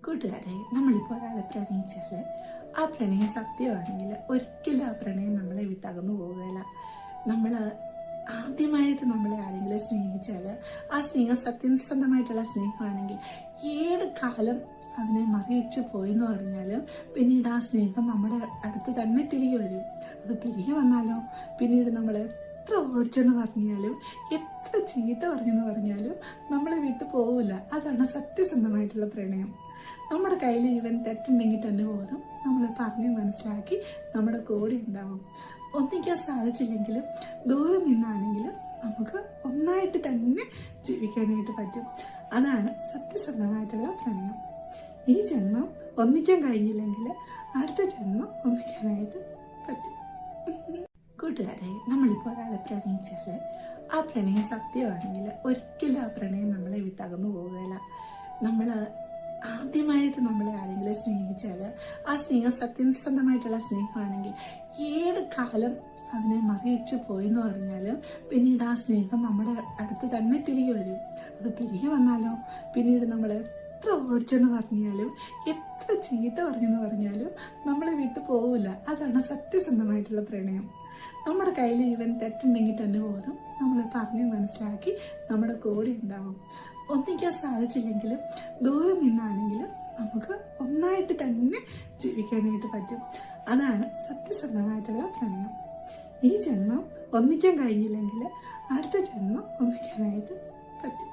കൂട്ടുകാരെ, നമ്മളിപ്പോൾ ഒരാളെ പ്രണയിച്ചാൽ ആ പ്രണയം സത്യമാണെങ്കിൽ ഒരിക്കലും ആ പ്രണയം നമ്മളെ വിട്ടകന്നു പോവുകയില്ല. നമ്മൾ ആദ്യമായിട്ട് നമ്മളെ ആരെങ്കിലും സ്നേഹിച്ചാൽ ആ സ്നേഹം സത്യസന്ധമായിട്ടുള്ള സ്നേഹമാണെങ്കിൽ ഏത് കാലം അതിനെ മറിയിച്ചു പോയെന്ന് പറഞ്ഞാലും പിന്നീട് ആ സ്നേഹം നമ്മുടെ അടുത്ത് തന്നെ തിരികെ വരും. അത് തിരികെ വന്നാലോ പിന്നീട് നമ്മൾ എത്ര ഓടിച്ചെന്ന് പറഞ്ഞാലും എത്ര ചീത്ത പറഞ്ഞെന്ന് പറഞ്ഞാലും നമ്മളെ വിട്ടു പോവില്ല. അതാണ് സത്യസന്ധമായിട്ടുള്ള പ്രണയം. നമ്മുടെ കയ്യിൽ ഈവൻ തെറ്റുണ്ടെങ്കിൽ തന്നെ പോലും നമ്മൾ പറഞ്ഞ് മനസ്സിലാക്കി നമ്മുടെ കൂടെ ഉണ്ടാവും. ഒന്നിക്കാൻ സാധിച്ചില്ലെങ്കിലും ദൂരം നിന്നാണെങ്കിലും നമുക്ക് ഒന്നായിട്ട് തന്നെ ജീവിക്കാനായിട്ട് പറ്റും. അതാണ് സത്യസന്ധമായിട്ടുള്ള പ്രണയം. ഈ ജന്മം ഒന്നിക്കാൻ കഴിഞ്ഞില്ലെങ്കിൽ അടുത്ത ജന്മം ഒന്നിക്കാനായിട്ട് പറ്റും. കൂട്ടുകാരെ, നമ്മളിപ്പോൾ ഒരാളെ പ്രണയിച്ചാൽ ആ പ്രണയം സത്യമാണെങ്കിൽ ഒരിക്കലും ആ പ്രണയം നമ്മളെ വിട്ടകന്നു പോവുകയില്ല. നമ്മൾ ആദ്യമായിട്ട് നമ്മളെ ആരെങ്കിലും സ്നേഹിച്ചാൽ ആ സ്നേഹം സത്യസന്ധമായിട്ടുള്ള സ്നേഹമാണെങ്കിൽ ഏത് കാലം അതിനെ മറിയിച്ചു പോയെന്ന് പറഞ്ഞാലും പിന്നീട് ആ സ്നേഹം നമ്മുടെ അടുത്ത് തന്നെ തിരികെ വരും. അത് തിരികെ വന്നാലോ പിന്നീട് നമ്മൾ എത്ര ഓടിച്ചെന്ന് പറഞ്ഞാലും എത്ര ചീത്ത പറഞ്ഞെന്ന് പറഞ്ഞാലും നമ്മളെ വിട്ടു പോവില്ല. അതാണ് സത്യസന്ധമായിട്ടുള്ള പ്രണയം. നമ്മുടെ കയ്യിൽ ഈവൻ തെറ്റുണ്ടെങ്കിൽ തന്നെ പോലും നമ്മൾ പറഞ്ഞ് മനസ്സിലാക്കി നമ്മുടെ കൂടെ ഉണ്ടാവും. ഒന്നിക്കാൻ സാധിച്ചില്ലെങ്കിലും ദൂരം നിന്നാണെങ്കിലും നമുക്ക് ഒന്നായിട്ട് തന്നെ ജീവിക്കാനായിട്ട് പറ്റും. അതാണ് സത്യസന്ധമായിട്ടുള്ള പ്രണയം. ഈ ജന്മം ഒന്നിക്കാൻ കഴിഞ്ഞില്ലെങ്കിൽ അടുത്ത ജന്മം ഒന്നിക്കാനായിട്ട് പറ്റും.